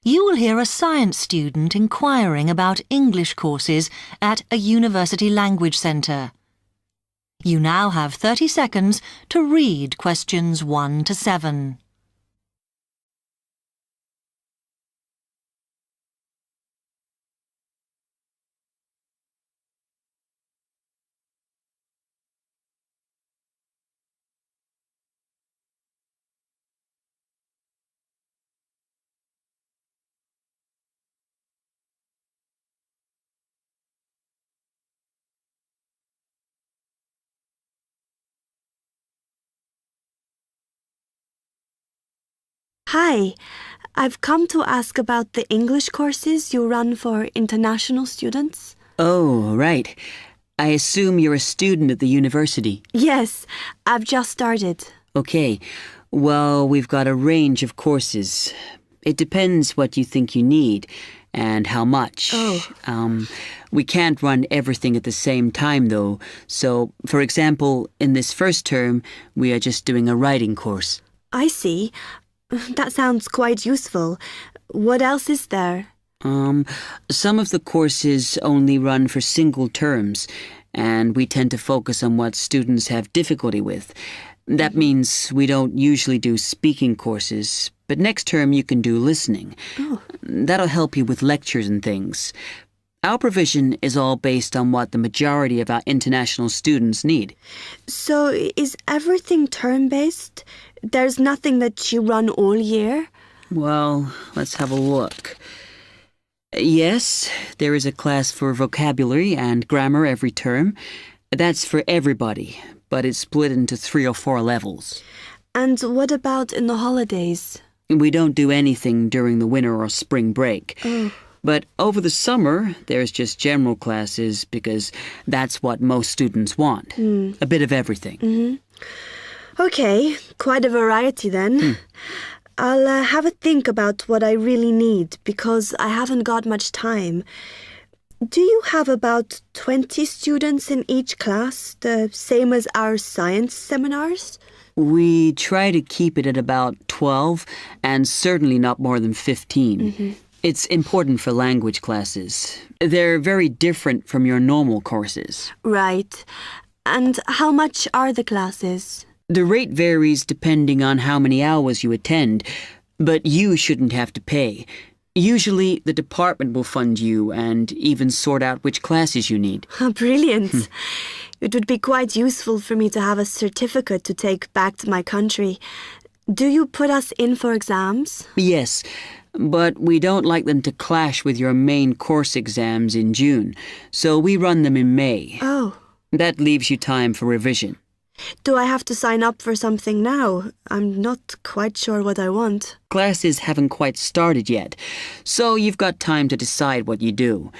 You will hear a science student inquiring about English courses at a university language centre. You now have 30 seconds to read questions 1 to 7. Hi, I've come to ask about the English courses you run for international students. Oh, right. I assume you're a student at the university. Yes, I've just started. Okay. Well, we've got a range of courses. It depends what you think you need and how much. Oh. We can't run everything at the same time, though. So, for example, in this first term, we are just doing a writing course. I see. That sounds quite useful. What else is there? Some of the courses only run for single terms, and we tend to focus on what students have difficulty with. That means we don't usually do speaking courses, but next term you can do listening. Oh. That'll help you with lectures and things. Our provision is all based on what the majority of our international students need. So is everything term-based? There's nothing that you run all year? Well, let's have a look. Yes, there is a class for vocabulary and grammar every term. That's for everybody, but it's split into 3 or 4 levels. And what about in the holidays? We don't do anything during the winter or spring break. Oh. But over the summer, there's just general classes because that's what most students want. A bit of everything. Mm-hmm. Okay, quite a variety then. I'll have a think about what I really need because I haven't got much time. Do you have about 20 students in each class, the same as our science seminars? We try to keep it at about 12 and certainly not more than 15. It's important for language classes. They're very different from your normal courses. Right. And how much are the classes? The rate varies depending on how many hours you attend, but you shouldn't have to pay. Usually, the department will fund you and even sort out which classes you need. Brilliant. It would be quite useful for me to have a certificate to take back to my country. Do you put us in for exams? Yes, but we don't like them to clash with your main course exams in June, so we run them in May. Oh. That leaves you time for revision. Do I have to sign up for something now? I'm not quite sure what I want. Classes haven't quite started yet, so you've got time to decide what you do.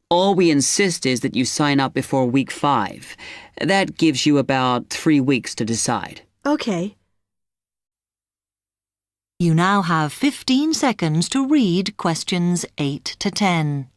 All we insist is that you sign up before week 5. That gives you about 3 weeks to decide. Okay. You now have 15 seconds to read questions 8 to 10.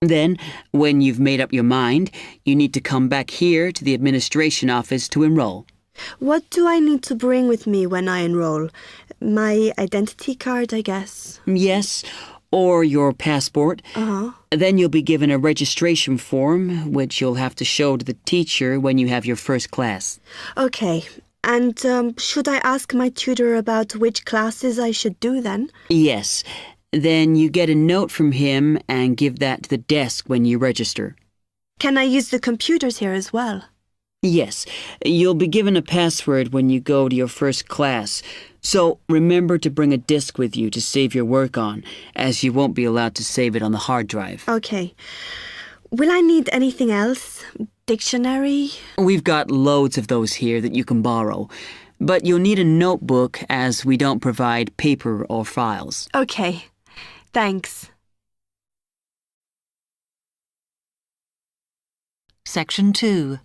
Then, when you've made up your mind, you need to come back here to the administration office to enroll. What do I need to bring with me when I enroll? My identity card, I guess. Yes, or your passport. Then you'll be given a registration form, which you'll have to show to the teacher when you have your first class. Okay. And should I ask my tutor about which classes I should do then? Yes. Then you get a note from him and give that to the desk when you register. Can I use the computers here as well? Yes. You'll be given a password when you go to your first class. So remember to bring a disk with you to save your work on, as you won't be allowed to save it on the hard drive. Okay. Will I need anything else? Dictionary? We've got loads of those here that you can borrow. But you'll need a notebook as we don't provide paper or files. Okay. Thanks. Section 2.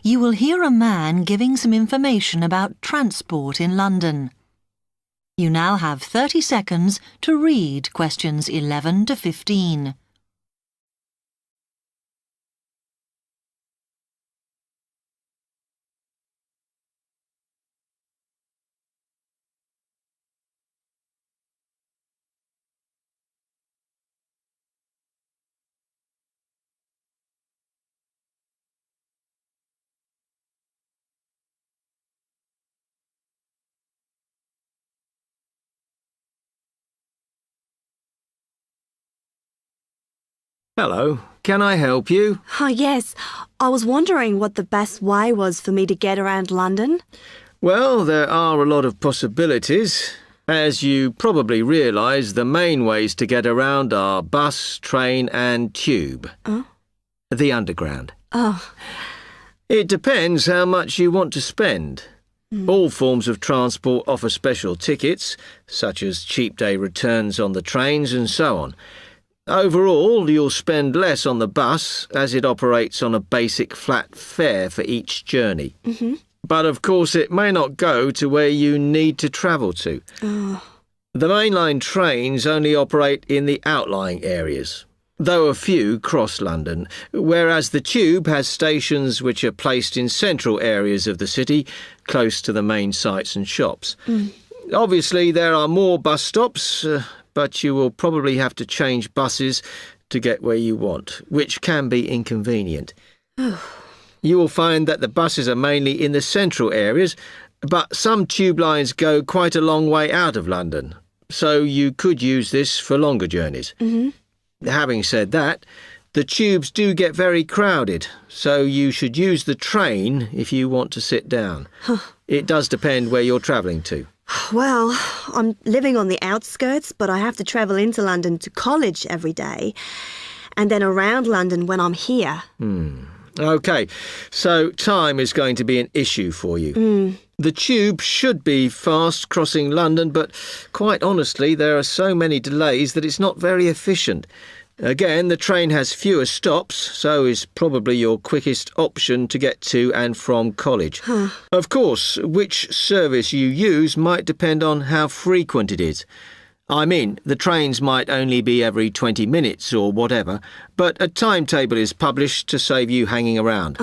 You will hear a man giving some information about transport in London. You now have 30 seconds to read questions 11 to 15. Hello, can I help you? Oh, yes. I was wondering what the best way was for me to get around London. Well, there are a lot of possibilities. As you probably realise, the main ways to get around are bus, train and tube. Oh? The Underground. Oh. It depends how much you want to spend. All forms of transport offer special tickets, such as cheap day returns on the trains and so on. Overall, you'll spend less on the bus as it operates on a basic flat fare for each journey. But of course it may not go to where you need to travel to. Oh. The mainline trains only operate in the outlying areas, though a few cross London, whereas the tube has stations which are placed in central areas of the city, close to the main sites and shops. Obviously there are more bus stops, but you will probably have to change buses to get where you want, which can be inconvenient. You will find that the buses are mainly in the central areas, but some tube lines go quite a long way out of London, so you could use this for longer journeys. Having said that, the tubes do get very crowded, so you should use the train if you want to sit down. It does depend where you're travelling to. Well, I'm living on the outskirts, but I have to travel into London to college every day, and then around London when I'm here. OK, so time is going to be an issue for you. The tube should be fast crossing London, but quite honestly, there are so many delays that it's not very efficient. Again, the train has fewer stops, so is probably your quickest option to get to and from college. Of course, which service you use might depend on how frequent it is. I mean, the trains might only be every 20 minutes or whatever, but a timetable is published to save you hanging around.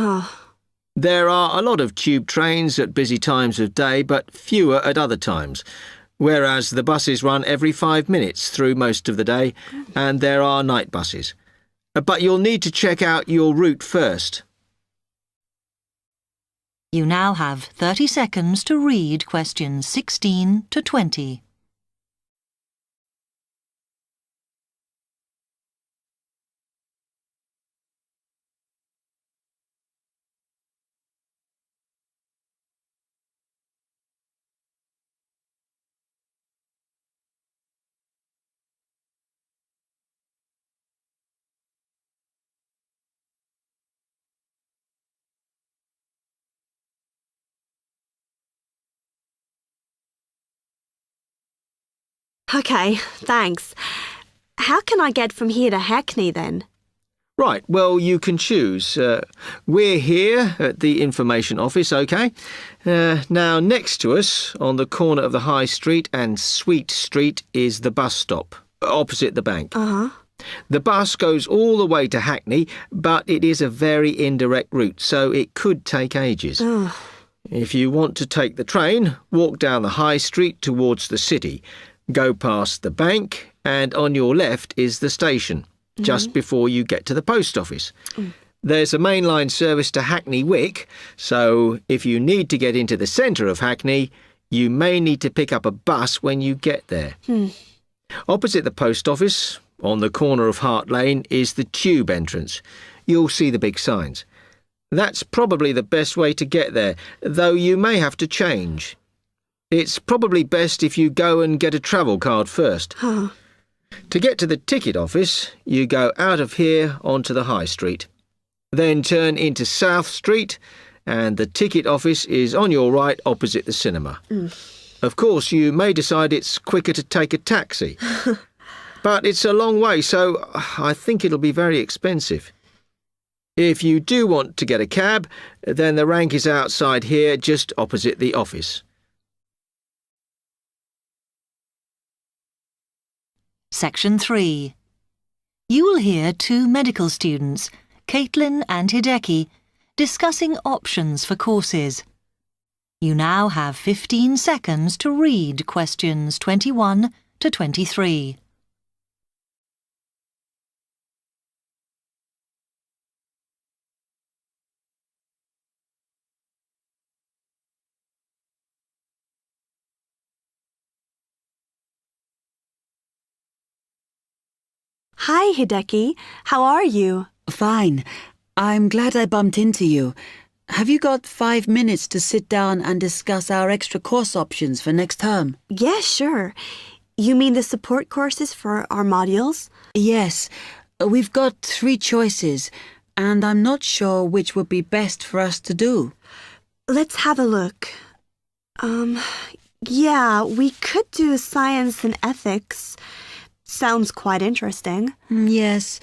There are a lot of tube trains at busy times of day, but fewer at other times. Whereas the buses run every 5 minutes through most of the day, and there are night buses. But you'll need to check out your route first. You now have 30 seconds to read questions 16 to 20. OK, thanks. How can I get from here to Hackney then? Right, well, you can choose. We're here at the information office, OK? Now, next to us, on the corner of the High Street and Sweet Street, is the bus stop, opposite the bank. The bus goes all the way to Hackney, but it is a very indirect route, so it could take ages. If you want to take the train, walk down the High Street towards the city. Go past the bank, and on your left is the station, just before you get to the post office. There's a mainline service to Hackney Wick, so if you need to get into the centre of Hackney, you may need to pick up a bus when you get there. Opposite the post office, on the corner of Hart Lane, is the tube entrance. You'll see the big signs. That's probably the best way to get there, though you may have to change. It's probably best if you go and get a travel card first. To get to the ticket office, you go out of here onto the High Street. Then turn into South Street, and the ticket office is on your right opposite the cinema. Of course, you may decide it's quicker to take a taxi. But it's a long way, so I think it'll be very expensive. If you do want to get a cab, then the rank is outside here, just opposite the office. Section 3. You will hear two medical students, Caitlin and Hideki, discussing options for courses. You now have 15 seconds to read questions 21 to 23. Hi, Hideki. How are you? Fine. I'm glad I bumped into you. Have you got 5 minutes to sit down and discuss our extra course options for next term? Yeah, sure. You mean the support courses for our modules? Yes. We've got 3 choices, and I'm not sure which would be best for us to do. Let's have a look. Yeah, we could do science and ethics. Sounds quite interesting. Yes,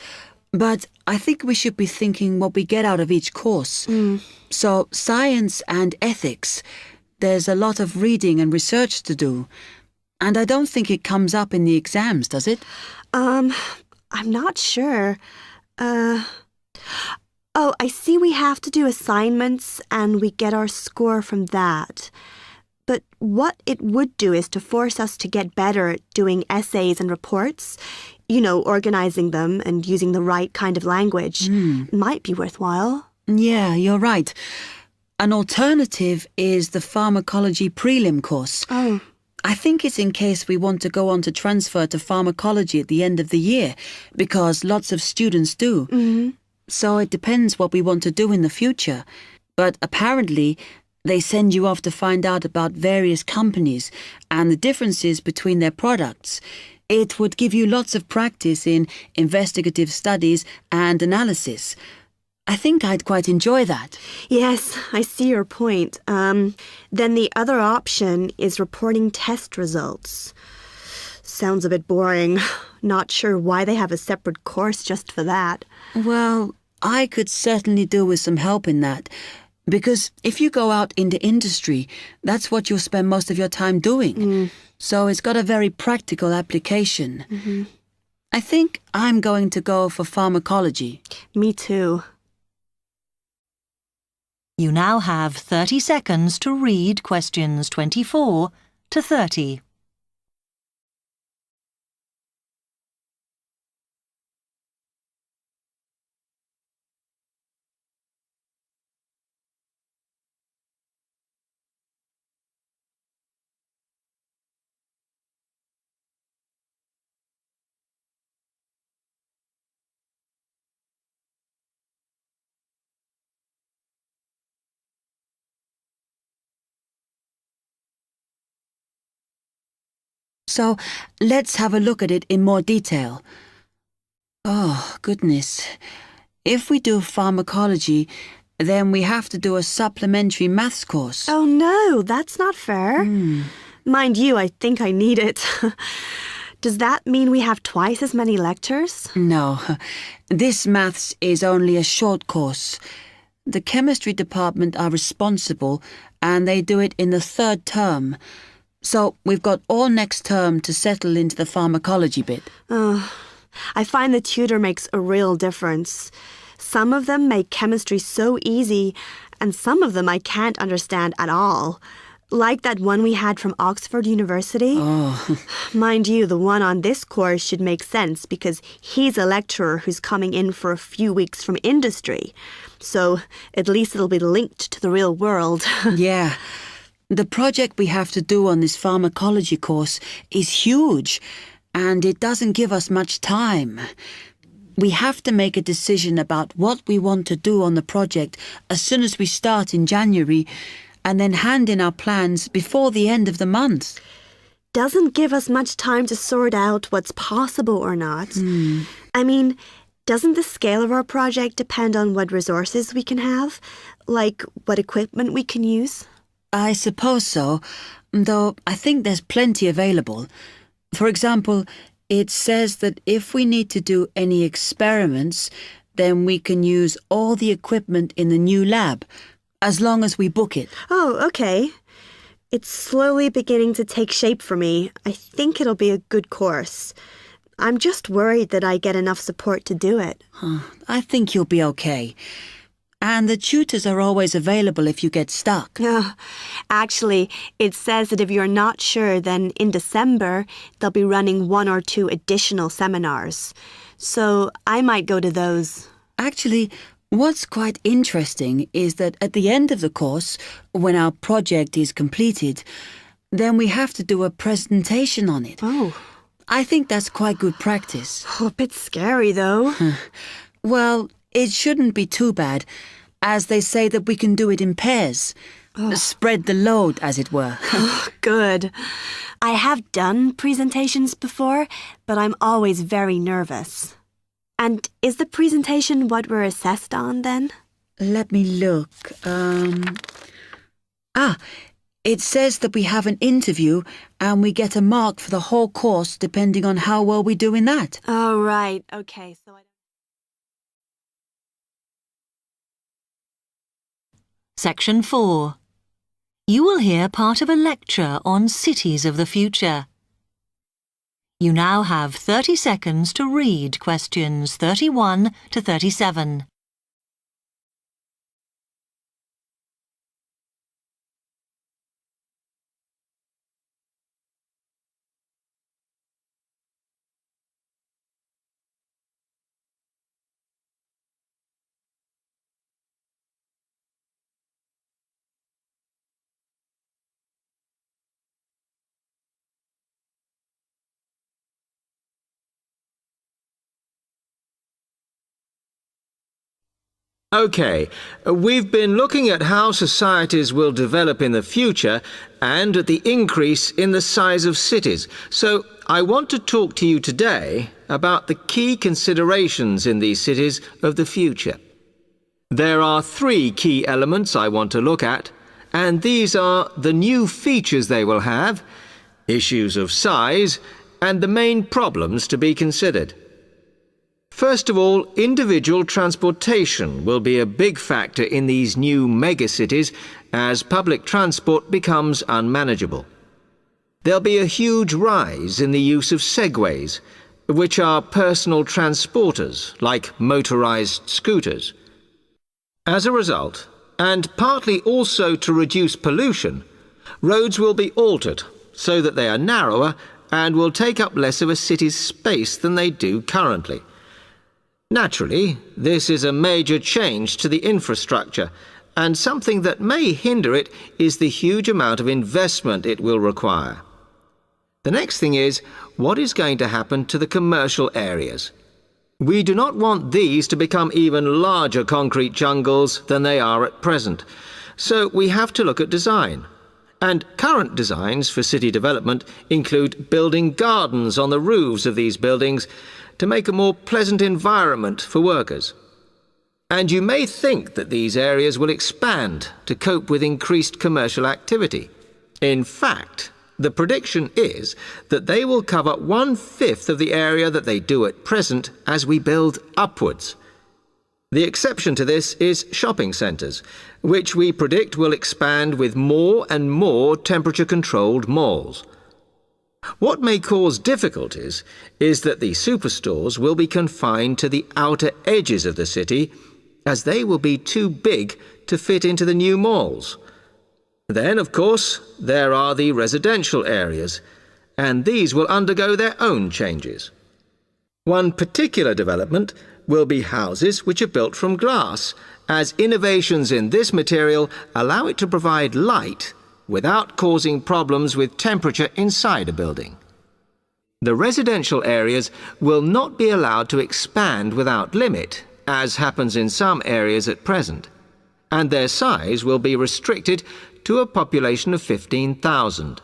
but I think we should be thinking what we get out of each course. So, science and ethics, there's a lot of reading and research to do. And I don't think it comes up in the exams, does it? I'm not sure. Oh, I see we have to do assignments and we get our score from that. But what it would do is to force us to get better at doing essays and reports. You know, organizing them and using the right kind of language. Might be worthwhile. Yeah, you're right. An alternative is the pharmacology prelim course. Oh. I think it's in case we want to go on to transfer to pharmacology at the end of the year, because lots of students do. So it depends what we want to do in the future. But apparently, they send you off to find out about various companies and the differences between their products. It would give you lots of practice in investigative studies and analysis. I think I'd quite enjoy that. Yes, I see your point. Then the other option is reporting test results. Sounds a bit boring. Not sure why they have a separate course just for that. Well, I could certainly do with some help in that. Because if you go out into industry, that's what you'll spend most of your time doing. So it's got a very practical application. I think I'm going to go for pharmacology. Me too. You now have 30 seconds to read questions 24 to 30. So let's have a look at it in more detail. Oh, goodness. If we do pharmacology, then we have to do a supplementary maths course. Oh no, that's not fair. Mind you, I think I need it. Does that mean we have twice as many lectures? No, this maths is only a short course. The chemistry department are responsible and they do it in the 3rd term. So we've got all next term to settle into the pharmacology bit. I find the tutor makes a real difference. Some of them make chemistry so easy, and some of them I can't understand at all. Like that one we had from Oxford University. Mind you, the one on this course should make sense because he's a lecturer who's coming in for a few weeks from industry. So at least it'll be linked to the real world. Yeah. The project we have to do on this pharmacology course is huge, and it doesn't give us much time. We have to make a decision about what we want to do on the project as soon as we start in January, and then hand in our plans before the end of the month. Doesn't give us much time to sort out what's possible or not. I mean, doesn't the scale of our project depend on what resources we can have? Like what equipment we can use? I suppose so, though I think there's plenty available. For example, it says that if we need to do any experiments, then we can use all the equipment in the new lab, as long as we book it. Oh, okay. It's slowly beginning to take shape for me. I think it'll be a good course. I'm just worried that I get enough support to do it. I think you'll be okay. And the tutors are always available if you get stuck. Actually, it says that if you're not sure, then in December, they'll be running 1 or 2 additional seminars. So I might go to those. Actually, what's quite interesting is that at the end of the course, when our project is completed, then we have to do a presentation on it. Oh. I think that's quite good practice. A bit scary, though. Well, it shouldn't be too bad, as they say that we can do it in pairs. Spread the load, as it were. Good. I have done presentations before, but I'm always very nervous. And is the presentation what we're assessed on, then? Let me look. It says that we have an interview and we get a mark for the whole course depending on how well we do in that. Oh, right. Okay, so Section 4. You will hear part of a lecture on cities of the future. You now have 30 seconds to read questions 31 to 37. OK, we've been looking at how societies will develop in the future and at the increase in the size of cities. So I want to talk to you today about the key considerations in these cities of the future. There are 3 key elements I want to look at, and these are the new features they will have, issues of size, and the main problems to be considered. First of all, individual transportation will be a big factor in these new megacities as public transport becomes unmanageable. There'll be a huge rise in the use of segways, which are personal transporters like motorized scooters. As a result, and partly also to reduce pollution, roads will be altered so that they are narrower and will take up less of a city's space than they do currently. Naturally, this is a major change to the infrastructure, and something that may hinder it is the huge amount of investment it will require. The next thing is, what is going to happen to the commercial areas? We do not want these to become even larger concrete jungles than they are at present, so we have to look at design. And current designs for city development include building gardens on the roofs of these buildings to make a more pleasant environment for workers. And you may think that these areas will expand to cope with increased commercial activity. In fact, the prediction is that they will cover 1/5 of the area that they do at present as we build upwards. The exception to this is shopping centres, which we predict will expand with more and more temperature-controlled malls. What may cause difficulties is that the superstores will be confined to the outer edges of the city, as they will be too big to fit into the new malls. Then, of course, there are the residential areas, and these will undergo their own changes. One particular development will be houses which are built from glass, as innovations in this material allow it to provide light without causing problems with temperature inside a building. The residential areas will not be allowed to expand without limit, as happens in some areas at present, and their size will be restricted to a population of 15,000.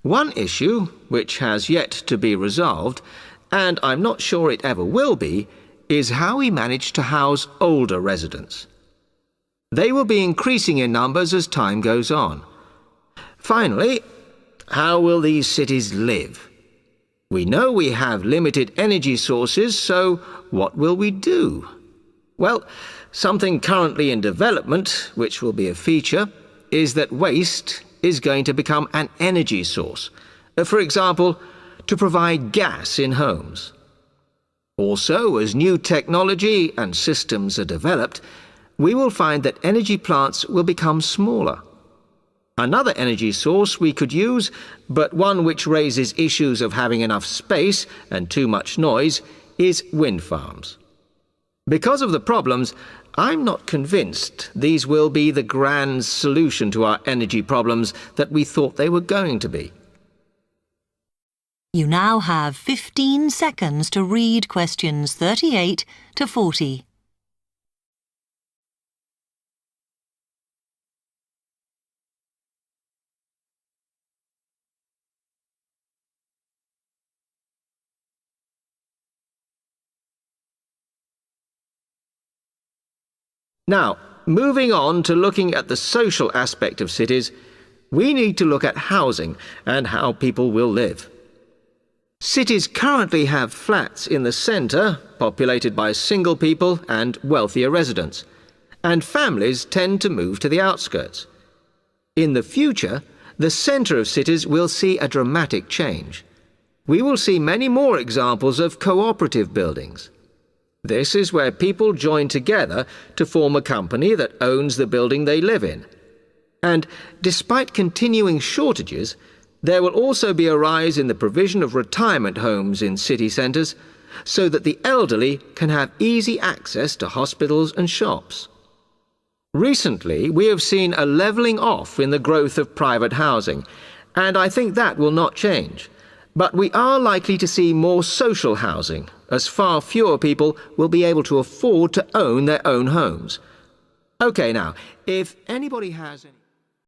One issue, which has yet to be resolved, and I'm not sure it ever will be, is how we manage to house older residents. They will be increasing in numbers as time goes on. Finally, how will these cities live? We know we have limited energy sources, so what will we do? Well, something currently in development, which will be a feature, is that waste is going to become an energy source. For example, to provide gas in homes. Also, as new technology and systems are developed, we will find that energy plants will become smaller. Another energy source we could use, but one which raises issues of having enough space and too much noise, is wind farms. Because of the problems, I'm not convinced these will be the grand solution to our energy problems that we thought they were going to be. You now have 15 seconds to read questions 38 to 40. Now, moving on to looking at the social aspect of cities, we need to look at housing and how people will live. Cities currently have flats in the centre, populated by single people and wealthier residents, and families tend to move to the outskirts. In the future, the centre of cities will see a dramatic change. We will see many more examples of cooperative buildings. This is where people join together to form a company that owns the building they live in. And despite continuing shortages, there will also be a rise in the provision of retirement homes in city centres so that the elderly can have easy access to hospitals and shops. Recently, we have seen a levelling off in the growth of private housing, and I think that will not change. But we are likely to see more social housing, as far fewer people will be able to afford to own their own homes. OK, now, if anybody has any...